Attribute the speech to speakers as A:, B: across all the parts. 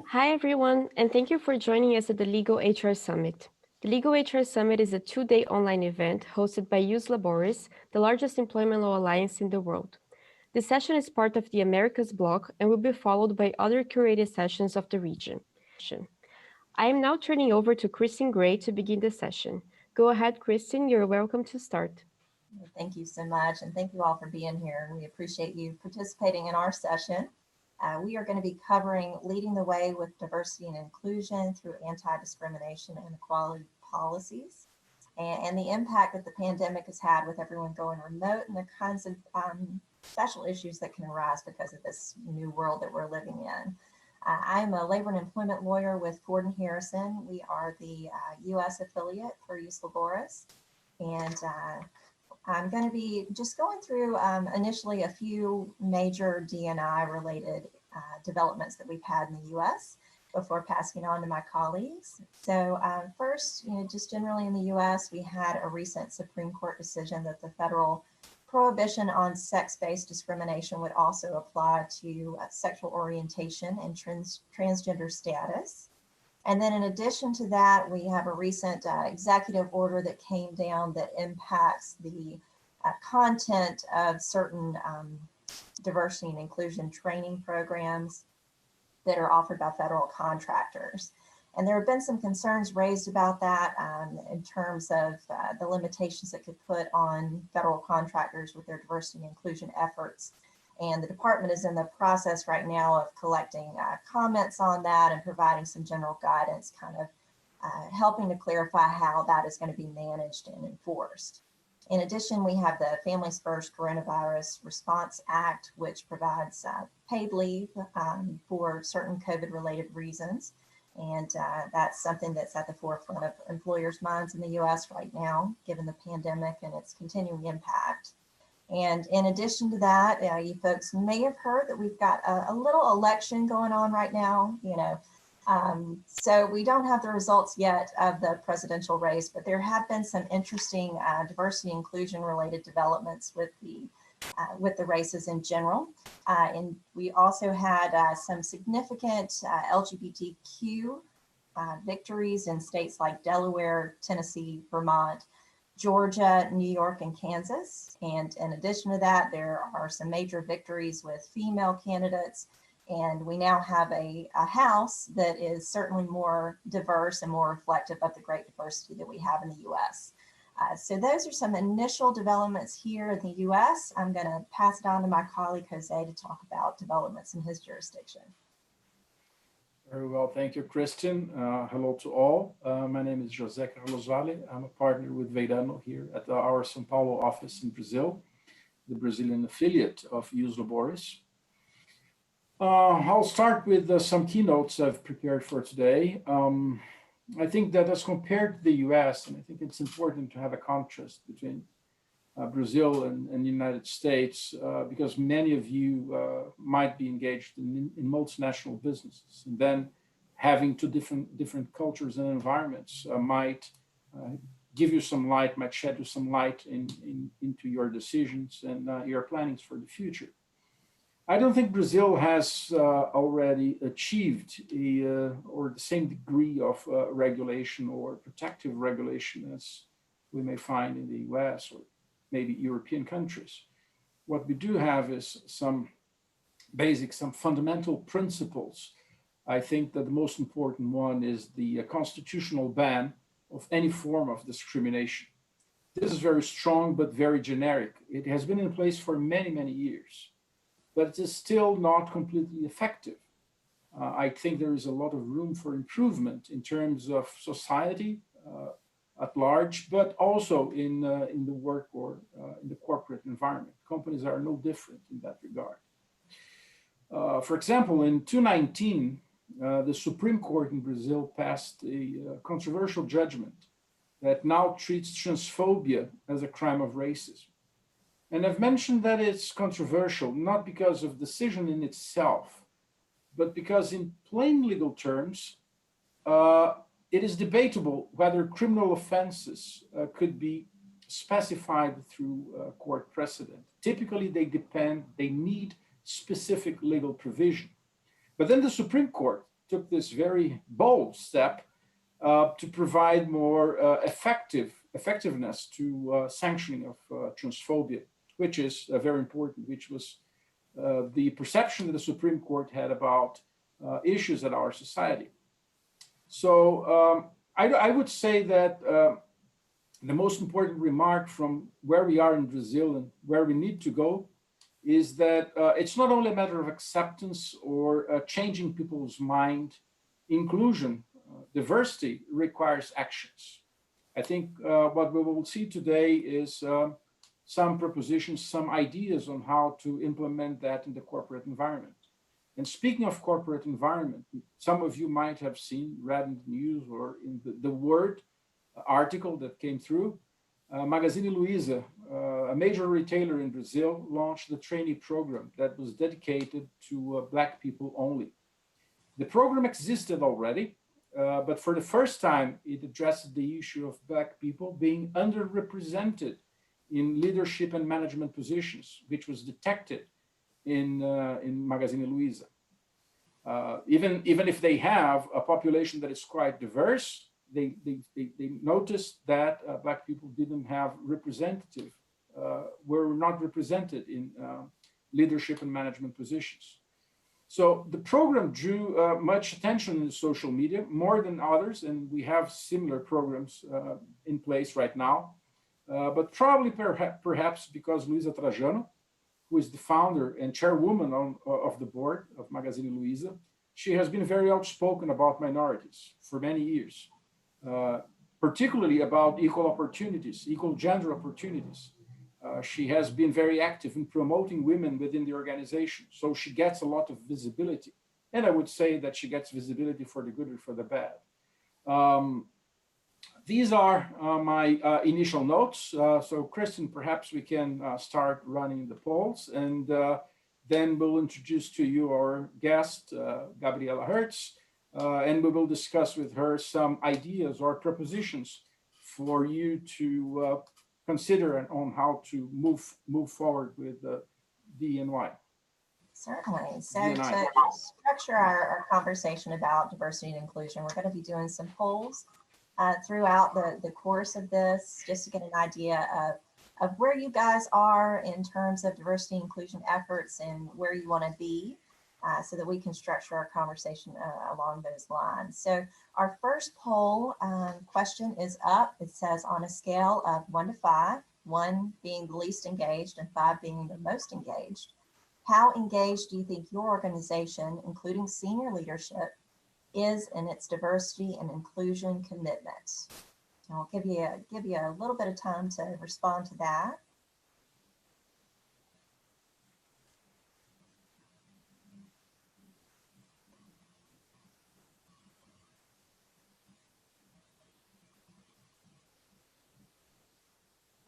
A: Hi, everyone, and thank you for joining us at the Legal HR Summit. The Legal HR Summit is a two-day online event hosted by Jus Laboris, the largest employment law alliance in the world. This session is part of the Americas bloc and will be followed by other curated sessions of the region. I am now turning over to Kristen Gray to begin the session. Go ahead, Kristen, you're welcome to start.
B: Thank you so much, and thank you all for being here. We appreciate you participating in our session. We are going to be covering leading the way with diversity and inclusion through anti-discrimination and equality policies, and the impact that the pandemic has had with everyone going remote and the kinds of special issues that can arise because of this new world that we're living in. I'm a labor and employment lawyer with Ford and Harrison. We are the U.S. affiliate for Jus Laboris, and I'm going to be just going through initially a few major D&I related developments that we've had in the US before passing on to my colleagues. So first, just generally in the US, we had a recent Supreme Court decision that the federal prohibition on sex-based discrimination would also apply to sexual orientation and transgender status. And then in addition to that, we have a recent executive order that came down that impacts the content of certain diversity and inclusion training programs that are offered by federal contractors. And there have been some concerns raised about that in terms of the limitations it could put on federal contractors with their diversity and inclusion efforts. And the department is in the process right now of collecting comments on that and providing some general guidance, kind of helping to clarify how that is going to be managed and enforced. In addition, we have the Families First Coronavirus Response Act, which provides paid leave for certain COVID-related reasons. And that's something that's at the forefront of employers' minds in the US right now, given the pandemic and its continuing impact. And in addition to that, you folks may have heard that we've got a little election going on right now, so we don't have the results yet of the presidential race, but there have been some interesting diversity inclusion related developments with the races in general. And we also had some significant LGBTQ victories in states like Delaware, Tennessee, Vermont, Georgia, New York, and Kansas. And in addition to that, there are some major victories with female candidates. And we now have a House that is certainly more diverse and more reflective of the great diversity that we have in the US. So those are some initial developments here in the US. I'm going to pass it on to my colleague, Jose, to talk about developments in his jurisdiction.
C: Very well, thank you, Kristen. Hello to all. My name is José Carlos Vale. I'm a partner with Veirano here at our São Paulo office in Brazil, the Brazilian affiliate of Jus Laboris. I'll start with some keynotes I've prepared for today. I think that as compared to the US, and I think it's important to have a contrast between Brazil and the United States, because many of you might be engaged in multinational businesses, and then having two different cultures and environments might give you some light, might shed you some light into your decisions and your plannings for the future. I don't think Brazil has already achieved or the same degree of regulation or protective regulation as we may find in the US or maybe European countries. What we do have is some fundamental principles. I think that the most important one is the constitutional ban of any form of discrimination. This is very strong, but very generic. It has been in place for many, many years, but it is still not completely effective. I think there is a lot of room for improvement in terms of society at large, but also in the work or in the corporate environment. Companies are no different in that regard. For example, in 2019, the Supreme Court in Brazil passed a controversial judgment that now treats transphobia as a crime of racism. And I've mentioned that it's controversial, not because of decision in itself, but because in plain legal terms, it is debatable whether criminal offenses could be specified through court precedent. Typically, they need specific legal provision. But then the Supreme Court took this very bold step to provide more effectiveness to sanctioning of transphobia, which is very important, which was the perception that the Supreme Court had about issues in our society. So I would say that the most important remark from where we are in Brazil and where we need to go is that it's not only a matter of acceptance or changing people's mind. Inclusion, diversity requires actions. I think what we will see today is some propositions, some ideas on how to implement that in the corporate environment. And speaking of corporate environment, some of you might have seen, read in the news or in the Word article that came through. Magazine Luiza, a major retailer in Brazil, launched the trainee program that was dedicated to Black people only. The program existed already, but for the first time, it addressed the issue of Black people being underrepresented in leadership and management positions, which was detected in Magazine Luiza. Even if they have a population that is quite diverse, they noticed that Black people didn't have were not represented in leadership and management positions. So the program drew much attention in social media, more than others, and we have similar programs in place right now. But probably perhaps because Luiza Trajano, who is the founder and chairwoman of the board of Magazine Luiza, she has been very outspoken about minorities for many years, particularly about equal opportunities, equal gender opportunities. She has been very active in promoting women within the organization, so she gets a lot of visibility. And I would say that she gets visibility for the good or for the bad. These are my initial notes. So Kristen, perhaps we can start running the polls, and then we'll introduce to you our guest, Gabriela Hertz, and we will discuss with her some ideas or propositions for you to consider on how to move forward with DNY.
B: Certainly. So to structure our conversation about diversity and inclusion, we're going to be doing some polls throughout the course of this, just to get an idea of where you guys are in terms of diversity and inclusion efforts and where you want to be, so that we can structure our conversation along those lines. So our first poll question is up. It says, on a scale of 1 to 5, 1 being the least engaged and 5 being the most engaged, how engaged do you think your organization, including senior leadership, is in its diversity and inclusion commitments? And I'll give you a little bit of time to respond to that.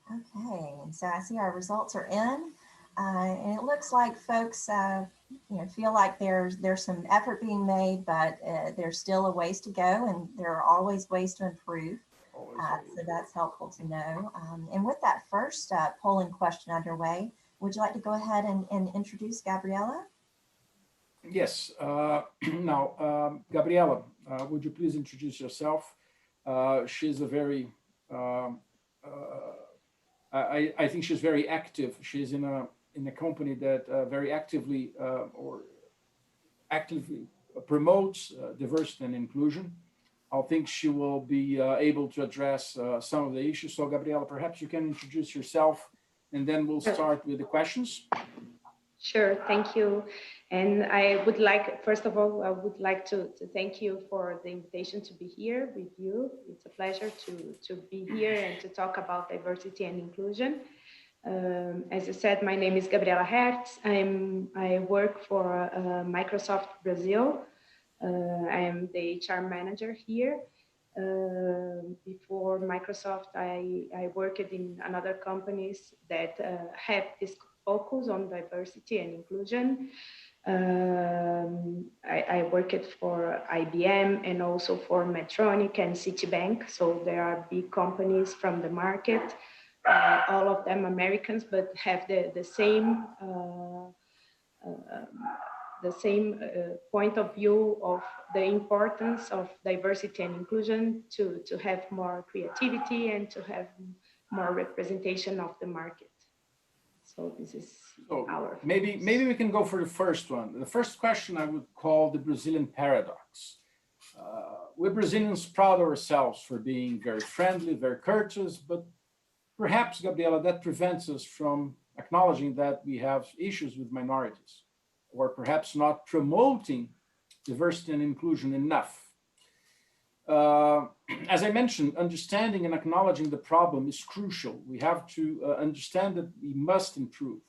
B: Okay, and so I see our results are in, and it looks like folks feel like there's some effort being made, but there's still a ways to go, and there are always ways to improve. So that's helpful to know. And with that first polling question underway, would you like to go ahead and introduce Gabriela?
C: Yes. Now, Gabriela, would you please introduce yourself? She's a very, I think she's very active. She's in a company that very actively promotes diversity and inclusion. I think she will be able to address some of the issues. So, Gabriela, perhaps you can introduce yourself, and then we'll start with the questions.
D: Sure, thank you. And I would like, first of all, I would like to thank you for the invitation to be here with you. It's a pleasure to be here and to talk about diversity and inclusion. As I said, my name is Gabriela Hertz. I work for Microsoft Brazil. I am the HR manager here. Before Microsoft, I worked in another companies that have this focus on diversity and inclusion. I worked for IBM and also for Medtronic and Citibank. So there are big companies from the market, all of them Americans, but have the same the same point of view of the importance of diversity and inclusion to have more creativity and to have more representation of the market. So this is our
C: maybe we can go for the first one. The first question I would call the Brazilian paradox. We're Brazilians proud of ourselves for being very friendly, very courteous, but perhaps, Gabriela, that prevents us from acknowledging that we have issues with minorities, or perhaps not promoting diversity and inclusion enough. As I mentioned, understanding and acknowledging the problem is crucial. We have to understand that we must improve.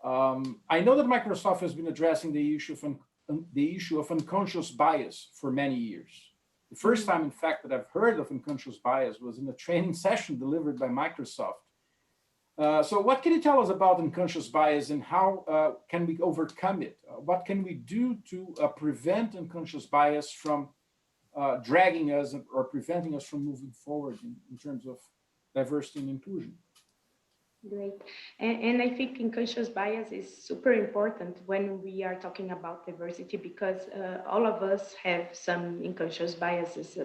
C: I know that Microsoft has been addressing the issue of unconscious bias for many years. The first time, in fact, that I've heard of unconscious bias was in a training session delivered by Microsoft. So what can you tell us about unconscious bias and how can we overcome it? What can we do to prevent unconscious bias from dragging us or preventing us from moving forward in terms of diversity and inclusion?
D: Great. And I think unconscious bias is super important when we are talking about diversity, because all of us have some unconscious biases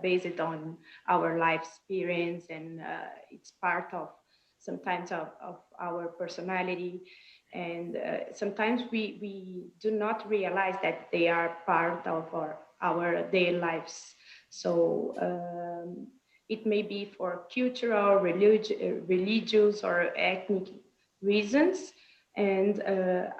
D: based on our life experience, and it's part of sometimes of our personality. And sometimes we do not realize that they are part of our daily lives. So it may be for cultural, religious, or ethnic reasons. And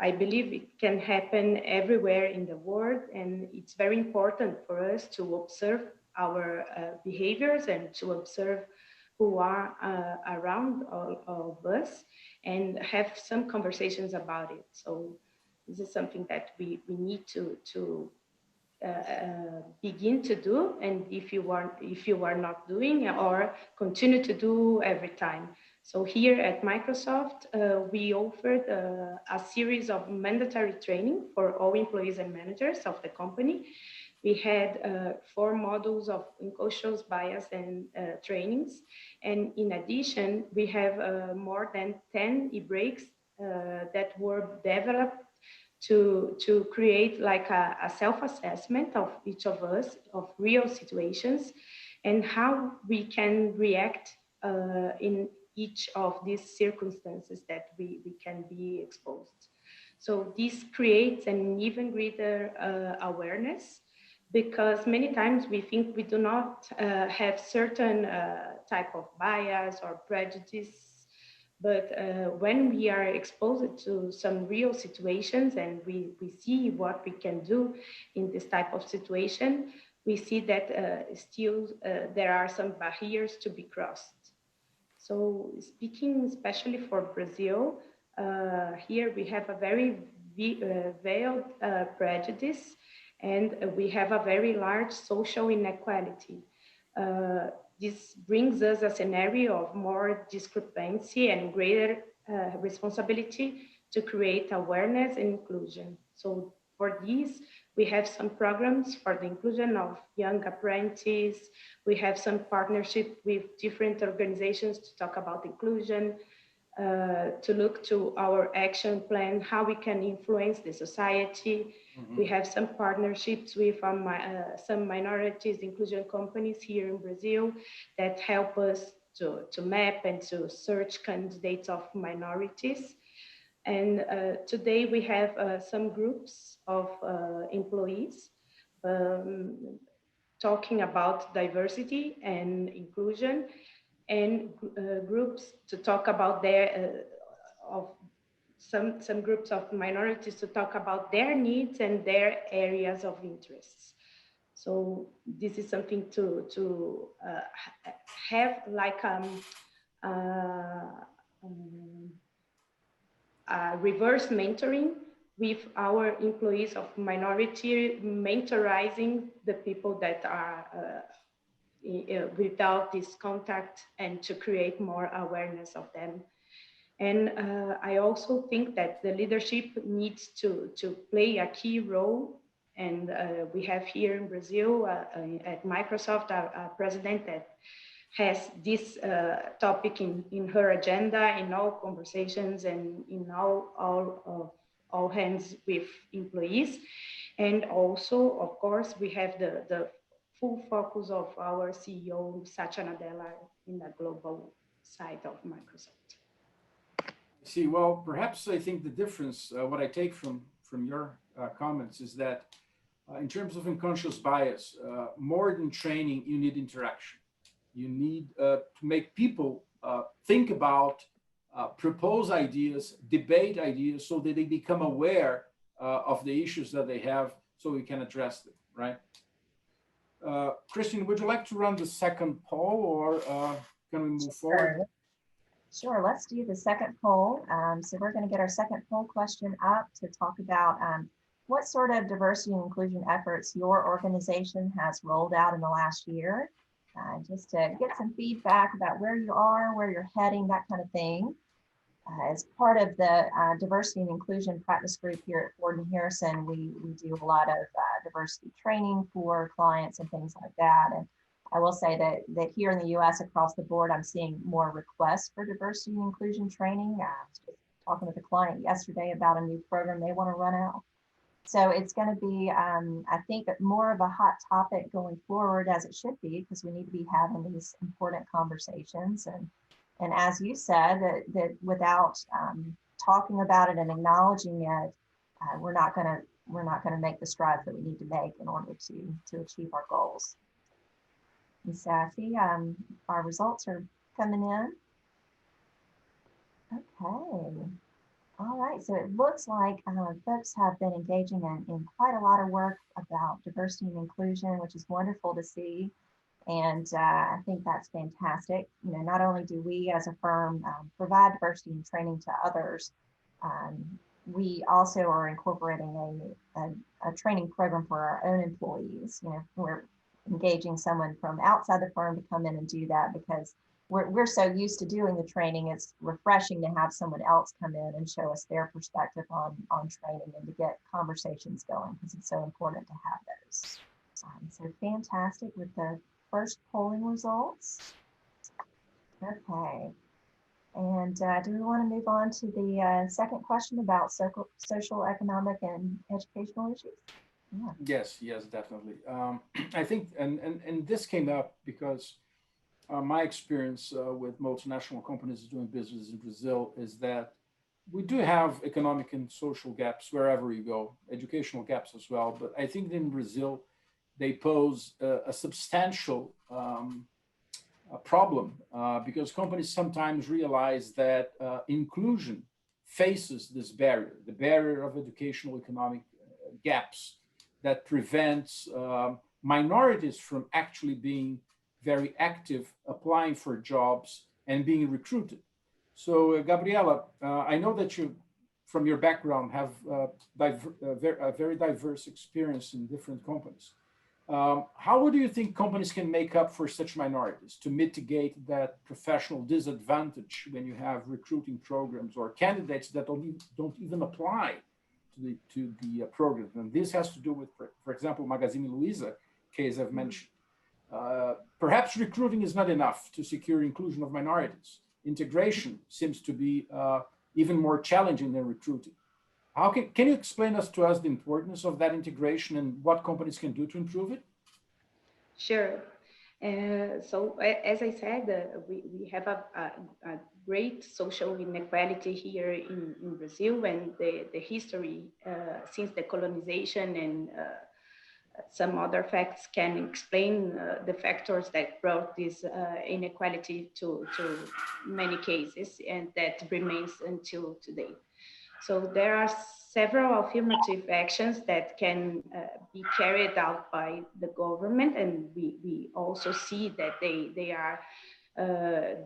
D: I believe it can happen everywhere in the world. And it's very important for us to observe our behaviors and to observe who are around all of us and have some conversations about it. So this is something that we need to begin to do, and if you are not doing, or continue to do every time. So here at Microsoft, we offered a series of mandatory training for all employees and managers of the company. We had 4 modules of unconscious bias and trainings, and in addition, we have more than 10 e-breaks that were developed to create like a self-assessment of each of us of real situations and how we can react in each of these circumstances that we can be exposed. So this creates an even greater awareness, because many times we think we do not have certain type of bias or prejudice. But when we are exposed to some real situations and we see what we can do in this type of situation, we see that still there are some barriers to be crossed. So speaking especially for Brazil, here we have a very veiled prejudice, and we have a very large social inequality. This brings us a scenario of more discrepancy and greater responsibility to create awareness and inclusion. So for these, we have some programs for the inclusion of young apprentices. We have some partnership with different organizations to talk about inclusion, to look to our action plan, how we can influence the society. Mm-hmm. We have some partnerships with some minorities inclusion companies here in Brazil that help us to map and to search candidates of minorities. And today we have some groups of employees talking about diversity and inclusion, and groups to talk about their of some groups of minorities to talk about their needs and their areas of interests. So this is something to have like reverse mentoring with our employees of minority, mentorizing the people that are without this contact, and to create more awareness of them. And I also think that the leadership needs to play a key role. And we have here in Brazil at Microsoft a president that has this topic in her agenda, in all conversations and in all of all hands with employees. And also, of course, we have the full focus of our CEO, Satya Nadella, in the global side of Microsoft.
C: See, well, perhaps I think the difference, what I take from your comments is that in terms of unconscious bias, more than training, you need interaction. You need to make people think about, propose ideas, debate ideas so that they become aware of the issues that they have so we can address them, right? Christian, would you like to run the second poll or can we move forward?
B: Sure, let's do the second poll. So we're going to get our second poll question up to talk about what sort of diversity and inclusion efforts your organization has rolled out in the last year, just to get some feedback about where you are, where you're heading, that kind of thing. As part of the diversity and inclusion practice group here at Ford and Harrison, we do a lot of diversity training for clients and things like that. And I will say that here in the US across the board, I'm seeing more requests for diversity and inclusion training. I was just talking with a client yesterday about a new program they want to run out. So it's going to be, I think, more of a hot topic going forward, as it should be, because we need to be having these important conversations. And as you said, that without talking about it and acknowledging it, we're not going to make the strides that we need to make in order to achieve our goals. And so I see our results are coming in. Okay. All right. So it looks like folks have been engaging in quite a lot of work about diversity and inclusion, which is wonderful to see. And I think that's fantastic. You know, not only do we as a firm provide diversity and training to others, we also are incorporating a training program for our own employees. You know, we're engaging someone from outside the firm to come in and do that because we're so used to doing the training. It's refreshing to have someone else come in and show us their perspective on training and to get conversations going, because it's so important to have those. So fantastic with the first polling results. Okay. And do we want to move on to the second question about social, economic, and educational issues? Yeah.
C: Yes, definitely. I think, and this came up because my experience with multinational companies doing business in Brazil is that we do have economic and social gaps wherever you go, educational gaps as well. But I think in Brazil, they pose a substantial problem because companies sometimes realize that inclusion faces this barrier, the barrier of educational economic gaps that prevents minorities from actually being very active, applying for jobs and being recruited. So Gabriela, I know that you, from your background, have a very diverse experience in different companies. How do you think companies can make up for such minorities to mitigate that professional disadvantage when you have recruiting programs or candidates that don't even apply to the program? And this has to do with, for example, Magazine Luiza case I've mentioned. Perhaps recruiting is not enough to secure inclusion of minorities. Integration seems to be even more challenging than recruiting. How can you explain to us the importance of that integration and what companies can do to improve it?
D: Sure. So as I said, we have a great social inequality here in Brazil, and the history since the colonization and some other facts can explain the factors that brought this inequality to many cases, and that remains until today. So there are several affirmative actions that can be carried out by the government, and we also see that they are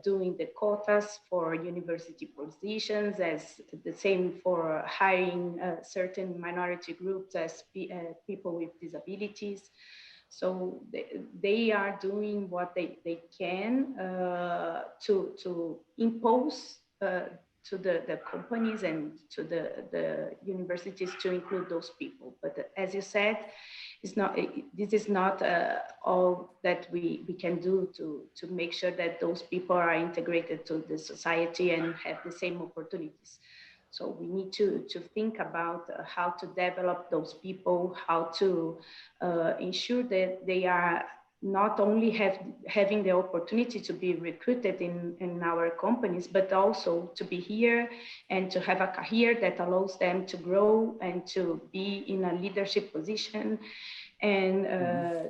D: doing the quotas for university positions, as the same for hiring certain minority groups as people with disabilities. So they are doing what they can to impose to the companies and to the universities to include those people. But as you said, this is not all that we can do to make sure that those people are integrated to the society and have the same opportunities. So we need to think about how to develop those people, how to ensure that they are not only having the opportunity to be recruited in our companies, but also to be here and to have a career that allows them to grow and to be in a leadership position and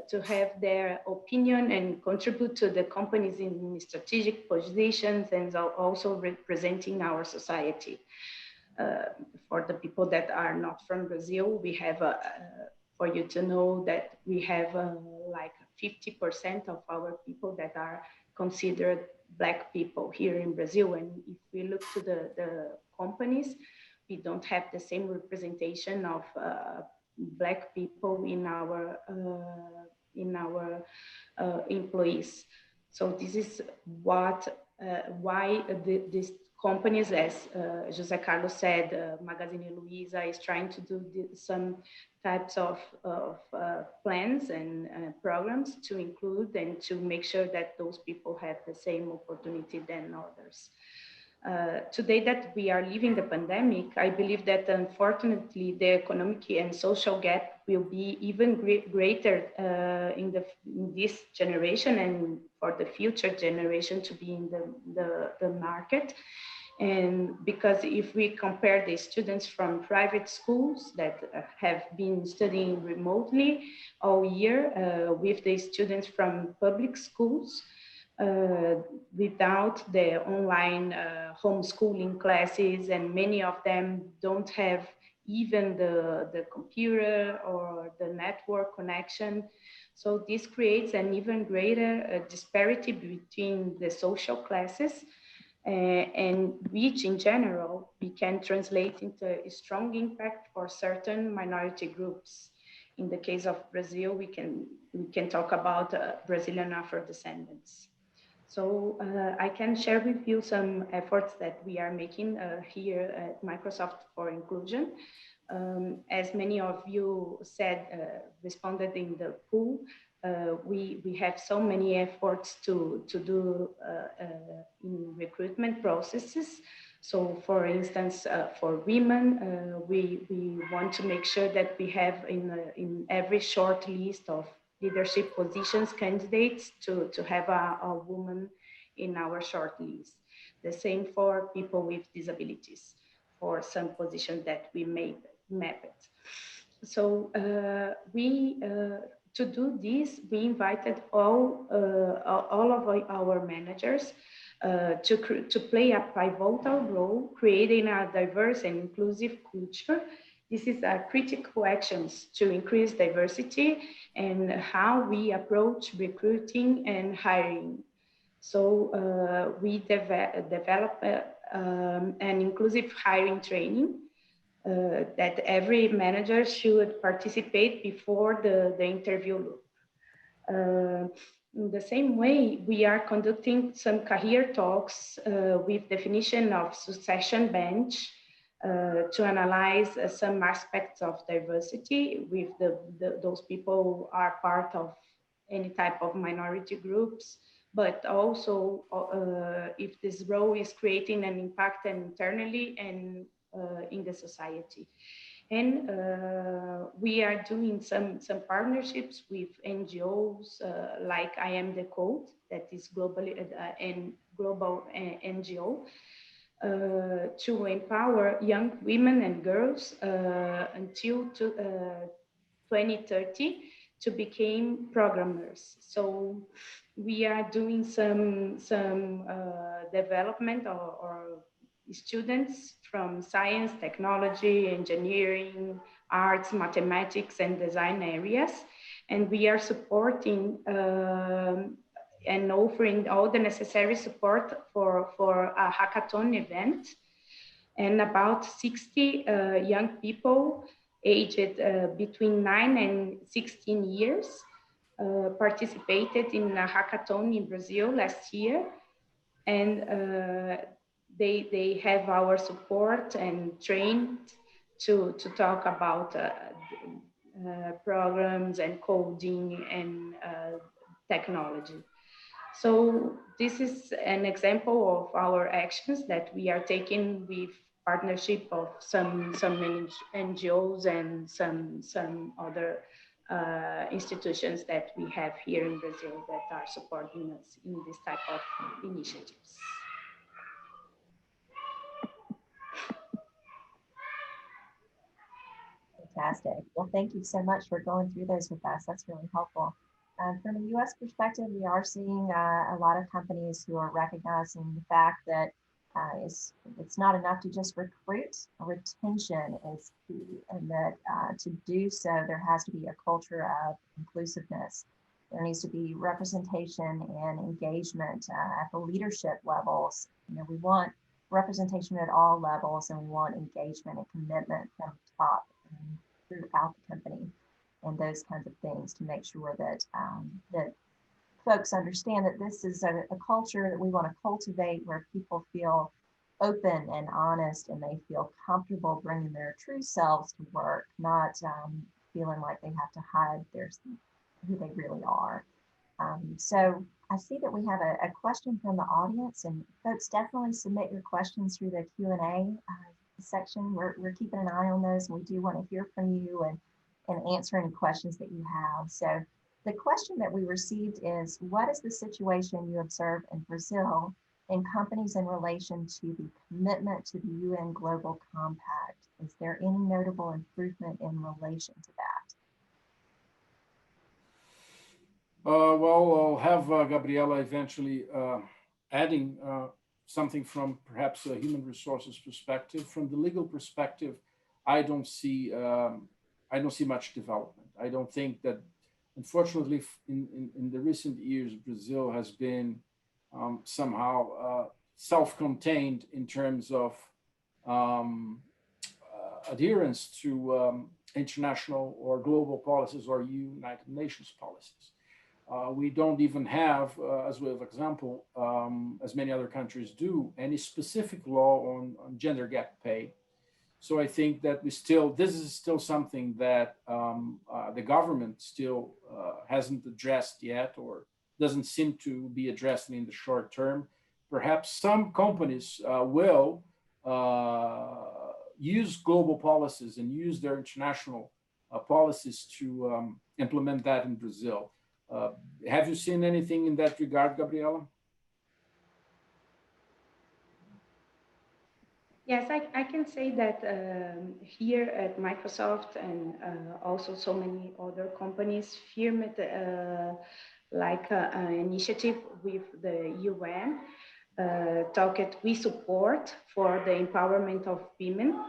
D: to have their opinion and contribute to the companies in strategic positions and also representing our society. For the people that are not from Brazil, we have for you to know that we have like 50% of our people that are considered Black people here in Brazil. And if we look to the companies, we don't have the same representation of Black people in our employees. So this is what why this companies, as Jose Carlos said, Magazine Luiza is trying to do some types of plans and programs to include and to make sure that those people have the same opportunity than others. Today that we are living the pandemic, I believe that unfortunately the economic and social gap will be even greater in this generation and for the future generation to be in the market. And because if we compare the students from private schools that have been studying remotely all year with the students from public schools, without the online homeschooling classes, and many of them don't have even the computer or the network connection. So this creates an even greater disparity between the social classes, and which in general we can translate into a strong impact for certain minority groups. In the case of Brazil, we can talk about Brazilian Afro-descendants. So I can share with you some efforts that we are making here at Microsoft for Inclusion. As many of you said, responded in the poll, we have so many efforts to do in recruitment processes. So for instance, for women, we want to make sure that we have in every short list of leadership positions candidates to have a woman in our short list. The same for people with disabilities for some positions that we may map it. So to do this, we invited all of our managers to play a pivotal role, creating a diverse and inclusive culture. This is a critical actions to increase diversity and how we approach recruiting and hiring. So we develop an inclusive hiring training that every manager should participate before the interview loop. In the same way, we are conducting some career talks with definition of succession bench to analyze some aspects of diversity with those people who are part of any type of minority groups, but also if this role is creating an impact internally and in the society. And we are doing some partnerships with NGOs like I Am the Code, that is globally and global NGO, to empower young women and girls until 2030 to become programmers. So we are doing some development or students from science, technology, engineering, arts, mathematics, and design areas. And we are supporting and offering all the necessary support for a hackathon event. And about 60 young people aged between 9 and 16 years participated in a hackathon in Brazil last year. And they have our support and trained to talk about programs and coding and technology. So this is an example of our actions that we are taking with partnership of some NGOs and some other institutions that we have here in Brazil that are supporting us in this type of initiatives.
B: Fantastic. Well, thank you so much for going through those with us. That's really helpful. From a U.S. perspective, we are seeing a lot of companies who are recognizing the fact that it's not enough to just recruit. Retention is key, and that to do so, there has to be a culture of inclusiveness. There needs to be representation and engagement at the leadership levels. You know, we want representation at all levels, and we want engagement and commitment from the top and throughout the company, and those kinds of things to make sure that that folks understand that this is a culture that we want to cultivate, where people feel open and honest, and they feel comfortable bringing their true selves to work, not feeling like they have to hide who they really are. So I see that we have a question from the audience, and folks, definitely submit your questions through the Q&A section. We're keeping an eye on those, and we do want to hear from you and answer any questions that you have. So the question that we received is, what is the situation you observe in Brazil in companies in relation to the commitment to the UN Global Compact? Is there any notable improvement in relation to that?
C: Well, I'll have Gabriela eventually adding something from perhaps a human resources perspective. From the legal perspective, I don't see much development. I don't think that, unfortunately, in the recent years, Brazil has been somehow self-contained in terms of adherence to international or global policies or United Nations policies. We don't even have, as way of example, as many other countries do, any specific law on gender gap pay. So I think that this is still something that the government still hasn't addressed yet, or doesn't seem to be addressing in the short term. Perhaps some companies will use global policies and use their international policies to implement that in Brazil. Have you seen anything in that regard, Gabriela?
D: Yes, I can say that here at Microsoft and also so many other companies firmed like an initiative with the UN, we support for the empowerment of women.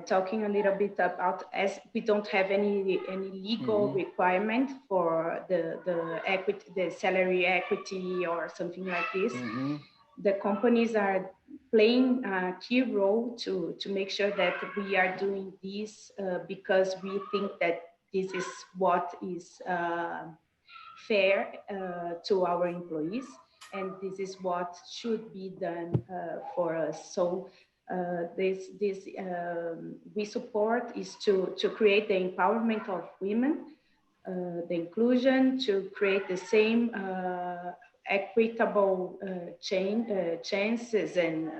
D: Talking a little bit about, as we don't have any legal requirement for the equity, the salary equity or something like this. The companies are playing a key role to make sure that we are doing this because we think that this is what is fair to our employees, and this is what should be done for us. So we support is to create the empowerment of women, the inclusion, to create the same equitable chances and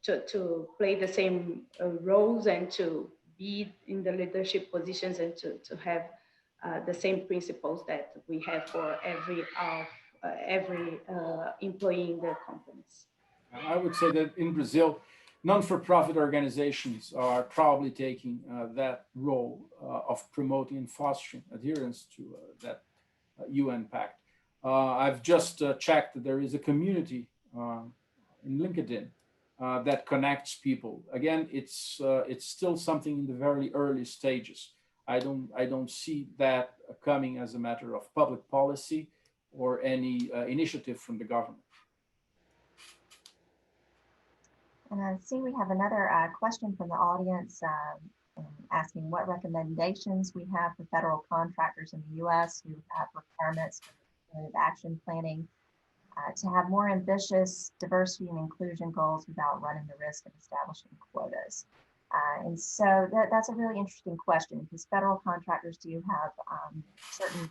D: to play the same roles and to be in the leadership positions and to have the same principles that we have for every employee in the companies.
C: I would say that in Brazil, non-for-profit organizations are probably taking that role of promoting and fostering adherence to that UN Pact. I've just checked that there is a community in LinkedIn that connects people. Again, it's still something in the very early stages. I don't see that coming as a matter of public policy or any initiative from the government.
B: And I see we have another question from the audience asking what recommendations we have for federal contractors in the U.S. who have requirements for action planning to have more ambitious diversity and inclusion goals without running the risk of establishing quotas. And so that's a really interesting question, because federal contractors do have certain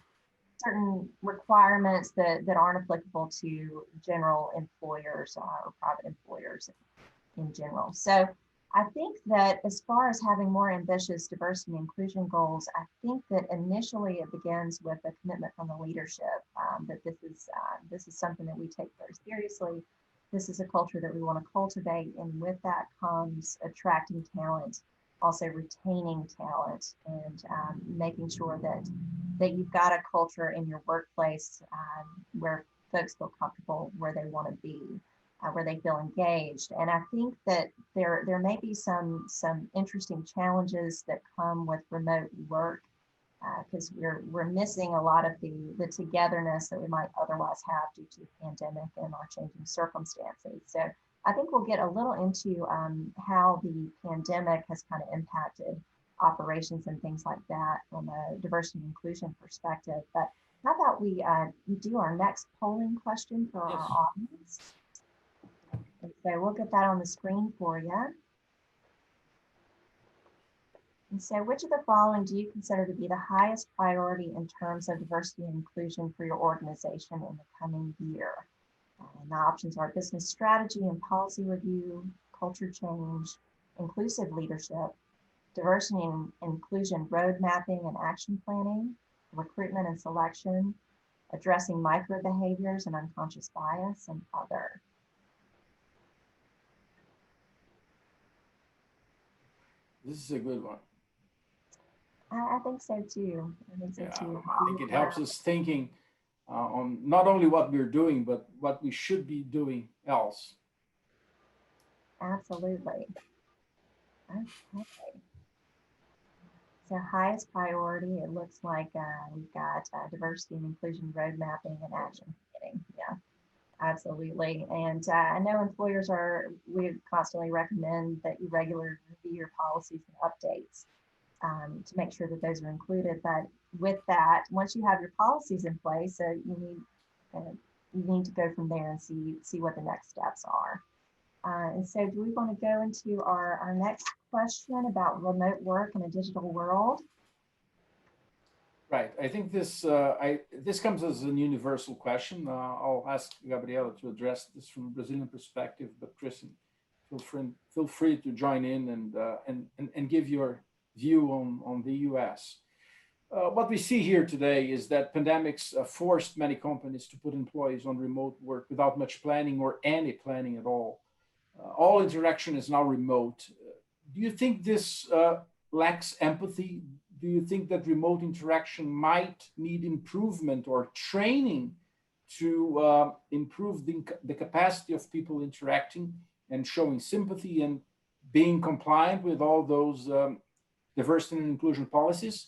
B: certain requirements that aren't applicable to general employers or private employers in general. So I think that as far as having more ambitious diversity and inclusion goals, I think that initially it begins with a commitment from the leadership that this is something that we take very seriously. This is a culture that we want to cultivate, and with that comes attracting talent, also retaining talent, and making sure that you've got a culture in your workplace where folks feel comfortable where they want to be. Where they feel engaged. And I think that there may be some interesting challenges that come with remote work because we're missing a lot of the togetherness that we might otherwise have due to the pandemic and our changing circumstances. So I think we'll get a little into how the pandemic has kind of impacted operations and things like that from a diversity and inclusion perspective. But how about we do our next polling question for
C: Yes.
B: our audience? And so we'll get that on the screen for you. And so which of the following do you consider to be the highest priority in terms of diversity and inclusion for your organization in the coming year? And the options are business strategy and policy review, culture change, inclusive leadership, diversity and inclusion road mapping and action planning, recruitment and selection, addressing micro behaviors and unconscious bias, and other.
C: This is a good one.
B: I think so too. I think so
C: Yeah,
B: too.
C: I think it helps us thinking on not only what we're doing, but what we should be doing else.
B: Absolutely. Okay. So highest priority, it looks like we've got diversity and inclusion road mapping and action planning. Yeah, absolutely. And I know employers we constantly recommend that you regularly review your policies and updates to make sure that those are included. But with that, once you have your policies in place, you need to go from there and see what the next steps are. And so do we want to go into our next question about remote work in a digital world?
C: Right. I think this this comes as an universal question. I'll ask Gabriela to address this from a Brazilian perspective, but Kristen, feel free to join in and give your view on the U.S. What we see here today is that pandemics forced many companies to put employees on remote work without much planning or any planning at all. All interaction is now remote. Do you think this lacks empathy? Do you think that remote interaction might need improvement or training to improve the capacity of people interacting and showing sympathy and being compliant with all those diversity and inclusion policies?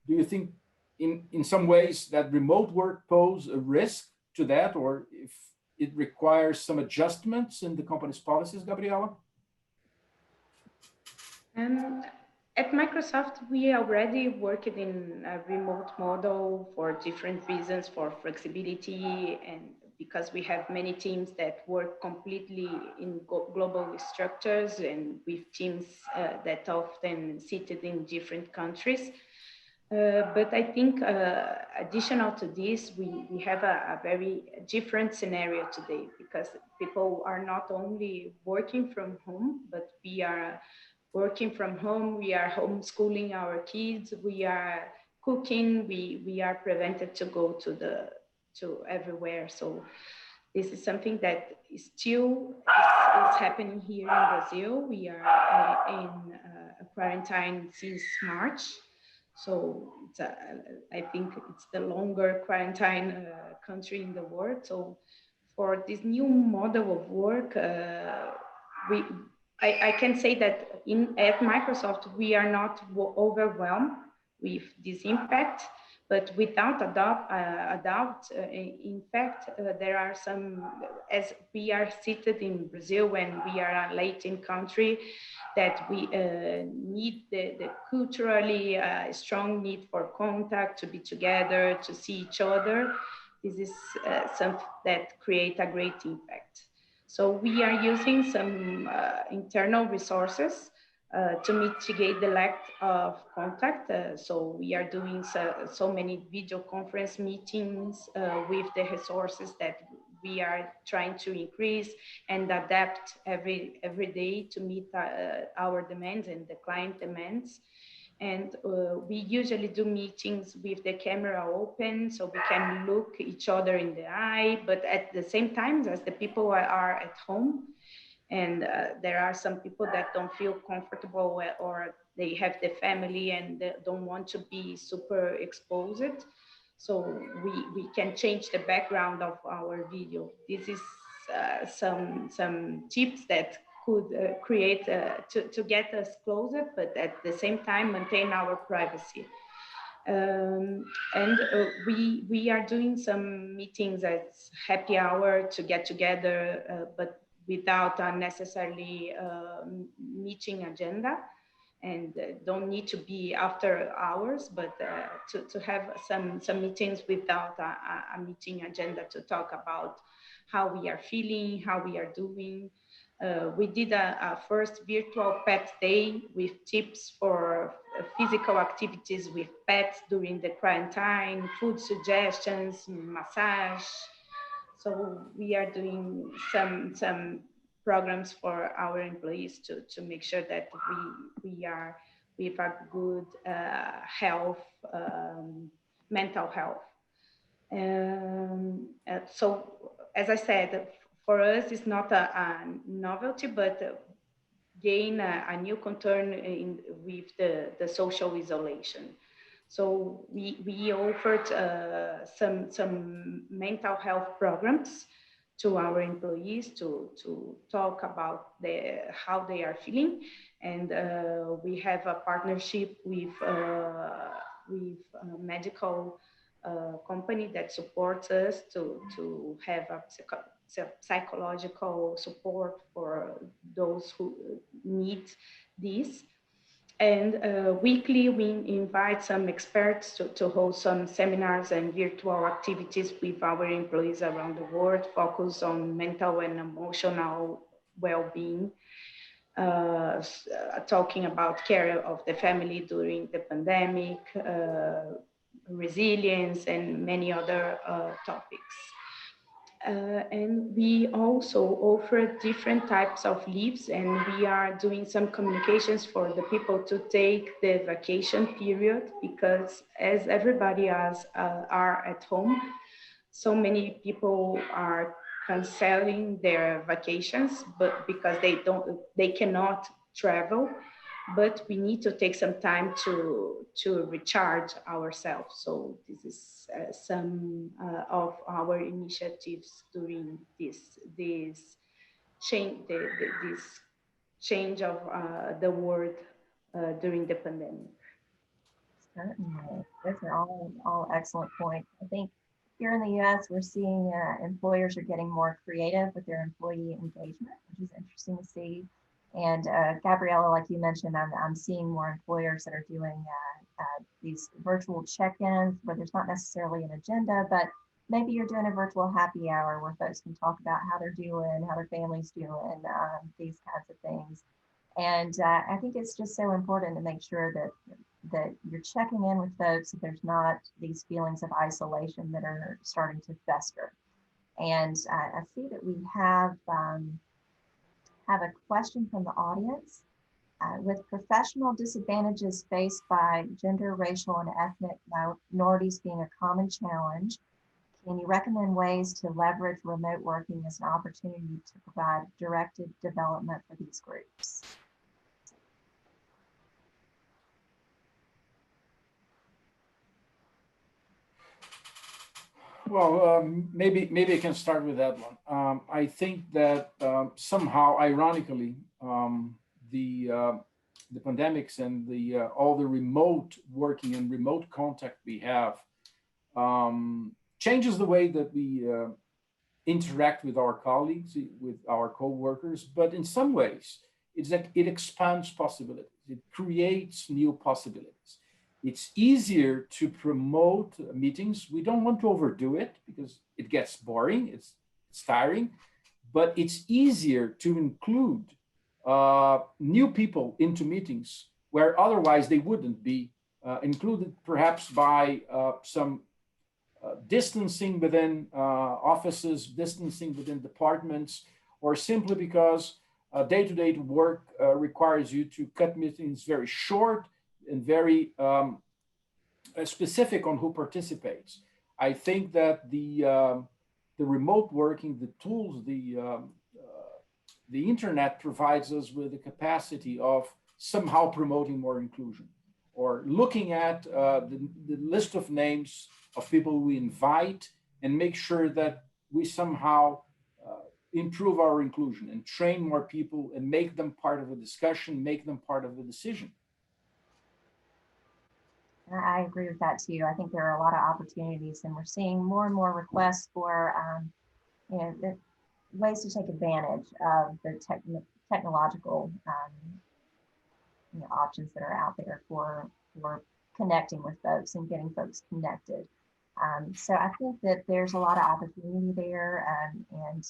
C: Do you think in some ways that remote work pose a risk to that, or if it requires some adjustments in the company's policies, Gabriela?
D: At Microsoft, we already worked in a remote model for different reasons, for flexibility, and because we have many teams that work completely in global structures and with teams that often seated in different countries. But I think additional to this, we have a very different scenario today because people are not only working from home, but we are working from home, we are homeschooling our kids, we are cooking, we are prevented to go to everywhere. So this is something that is still is happening here in Brazil. We are in a quarantine since March. So I think it's the longer quarantine country in the world. So for this new model of work, I can say that at Microsoft, we are not overwhelmed with this impact, but without a doubt, in fact, there are some, as we are seated in Brazil and we are a Latin country, that we need the culturally strong need for contact, to be together, to see each other. This is something that creates a great impact. So we are using some internal resources to mitigate the lack of contact. So we are doing so many video conference meetings with the resources that we are trying to increase and adapt every day to meet our demands and the client demands. And we usually do meetings with the camera open so we can look each other in the eye, but at the same time as the people are at home, and there are some people that don't feel comfortable or they have the family and they don't want to be super exposed. So we can change the background of our video. This is some tips that could create to get us closer, but at the same time maintain our privacy. And we are doing some meetings at happy hour to get together, but without unnecessarily meeting agenda, and don't need to be after hours, but to have some meetings without a meeting agenda to talk about how we are feeling, how we are doing. We did a first virtual pet day with tips for physical activities with pets during the quarantine, food suggestions, massage. So we are doing some programs for our employees to make sure that we are with a good health, mental health. So as I said, for us, it's not a novelty, but gain a new concern with the social isolation. So we offered some mental health programs to our employees to talk about how they are feeling. And we have a partnership with a medical company that supports us to have a psychological support for those who need this. And weekly, we invite some experts to host some seminars and virtual activities with our employees around the world, focus on mental and emotional well-being, talking about care of the family during the pandemic, resilience, and many other topics. And we also offer different types of leaves, and we are doing some communications for the people to take the vacation period, because as everybody are at home, so many people are canceling their vacations, but because they cannot travel, but we need to take some time to recharge ourselves. So this is some of our initiatives during this change, this change of the world during the pandemic.
B: Certainly. Those are all excellent points. I think here in the US, we're seeing employers are getting more creative with their employee engagement, which is interesting to see. And Gabriela, like you mentioned, I'm seeing more employers that are doing these virtual check-ins where there's not necessarily an agenda, but maybe you're doing a virtual happy hour where folks can talk about how they're doing, how their family's doing, these kinds of things. And I think it's just so important to make sure that you're checking in with folks, that there's not these feelings of isolation that are starting to fester. And I see that we have a question from the audience. With professional disadvantages faced by gender, racial, and ethnic minorities being a common challenge, can you recommend ways to leverage remote working as an opportunity to provide directed development for these groups?
C: Well, maybe I can start with that one. I think that somehow, ironically, the pandemics and all the remote working and remote contact we have changes the way that we interact with our colleagues, with our co-workers. But in some ways, it's like it expands possibilities. It creates new possibilities. It's easier to promote meetings. We don't want to overdo it because it gets boring, it's tiring, but it's easier to include new people into meetings where otherwise they wouldn't be included, perhaps by some distancing within offices, distancing within departments, or simply because day-to-day work requires you to cut meetings very short and very specific on who participates. I think that the remote working, the tools, the internet provides us with the capacity of somehow promoting more inclusion, or looking at the list of names of people we invite and make sure that we somehow improve our inclusion and train more people and make them part of a discussion, make them part of a decision.
B: I agree with that too. I think there are a lot of opportunities, and we're seeing more and more requests for the ways to take advantage of the technological options that are out there for connecting with folks and getting folks connected. So I think that there's a lot of opportunity there, and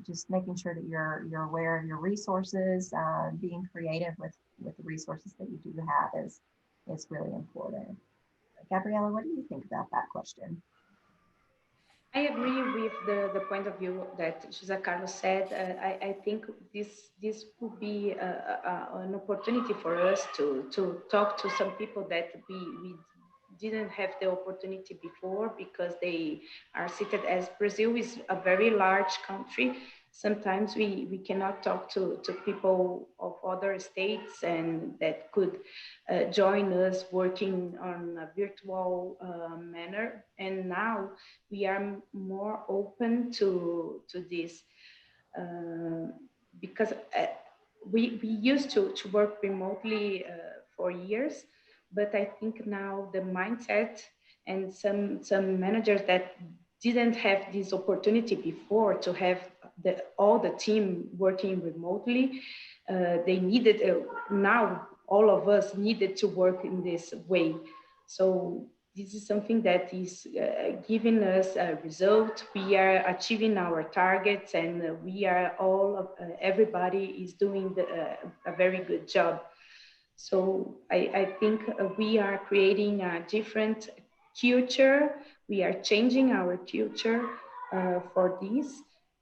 B: just making sure that you're aware of your resources, being creative with the resources that you do have is really important. Gabriela, what do you think about that question?
D: I agree with the point of view that José Carlos said. I think this would be an opportunity for us to talk to some people that we didn't have the opportunity before, because they are seated, as Brazil is a very large country. Sometimes we cannot talk to people of other states and that could join us working on a virtual manner. And now we are more open to this because we used to work remotely for years, but I think now the mindset and some managers that didn't have this opportunity before to have all the team working remotely, they needed, now all of us needed to work in this way. So this is something that is giving us a result. We are achieving our targets, and we are everybody is doing a very good job. So I think we are creating a different culture. We are changing our culture for this.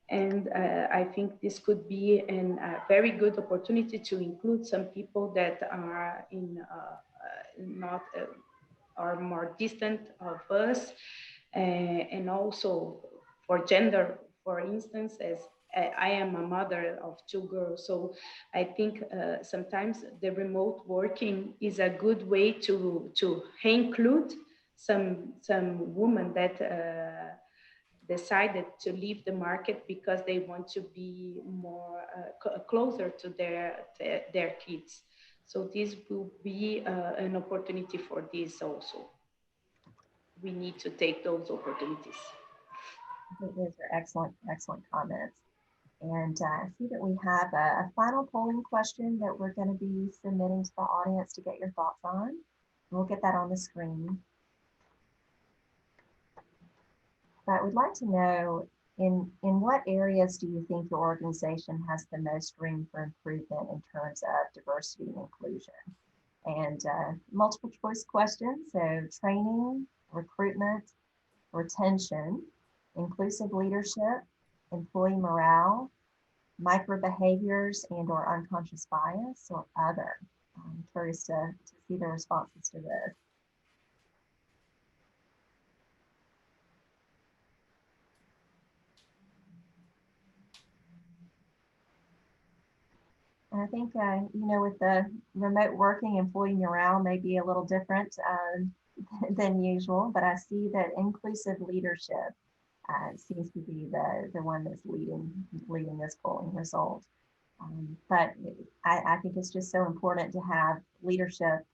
D: And I think this could be a very good opportunity to include some people that are not are more distant of us, and also for gender, for instance, as I am a mother of 2 girls. So I think sometimes the remote working is a good way to include some women that decided to leave the market because they want to be more closer to their kids. So this will be an opportunity for this also. We need to take those opportunities.
B: I think those are excellent comments. And I see that we have a final polling question that we're going to be submitting to the audience to get your thoughts on. We'll get that on the screen. But we'd like to know, in what areas do you think your organization has the most room for improvement in terms of diversity and inclusion? And multiple choice questions, so training, recruitment, retention, inclusive leadership, employee morale, micro behaviors and or unconscious bias, or other. I'm curious to see the responses to this. And I think, with the remote working, employee morale may be a little different than usual, but I see that inclusive leadership seems to be the one that's leading this polling result. But I think it's just so important to have leadership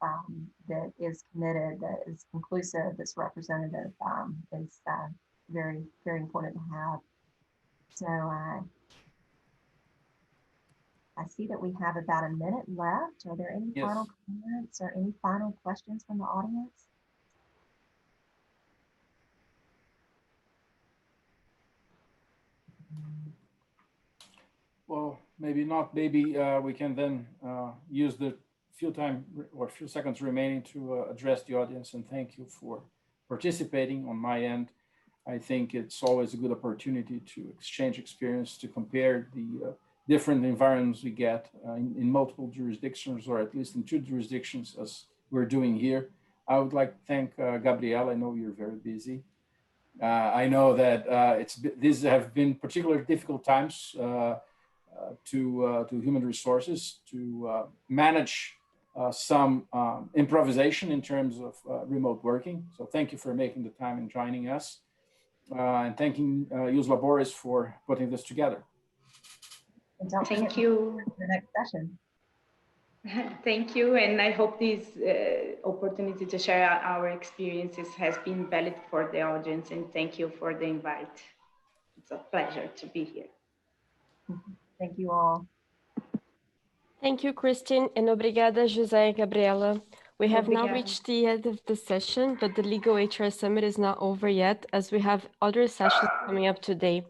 B: that is committed, that is inclusive, that's representative. Is very, very important to have. So I see that we have about a minute left. Are there any final comments or any final questions from the audience?
C: Well, maybe not. Maybe we can then use the few seconds remaining to address the audience and thank you for participating on my end. I think it's always a good opportunity to exchange experience, to compare the different environments we get in multiple jurisdictions, or at least in 2 jurisdictions, as we're doing here. I would like to thank Gabriela. I know you're very busy. I know that these have been particularly difficult times to human resources to manage some improvisation in terms of remote working. So thank you for making the time and joining us. And thanking Jus Laboris for putting this together.
B: And don't
D: Thank
B: forget
D: you.
B: the next session.
D: Thank you, and I hope this opportunity to share our experiences has been valid for the audience, and thank you for the invite. It's a pleasure to be here.
B: Thank you all.
A: Thank you, Christine, and obrigada, José and Gabriela. We have now
D: Obrigada.
A: reached the end of the session, but the Legal HR Summit is not over yet, as we have other sessions coming up today.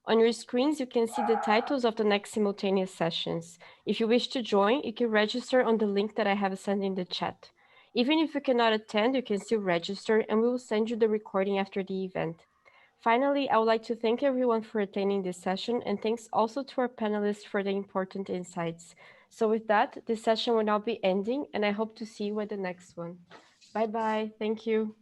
A: On your screens, you can see the titles of the next simultaneous sessions. If you wish to join, you can register on the link that I have sent in the chat. Even if you cannot attend, you can still register, and we will send you the recording after the event. Finally, I would like to thank everyone for attending this session, and thanks also to our panelists for the important insights. So with that, this session will now be ending, and I hope to see you at the next one. Bye-bye. Thank you.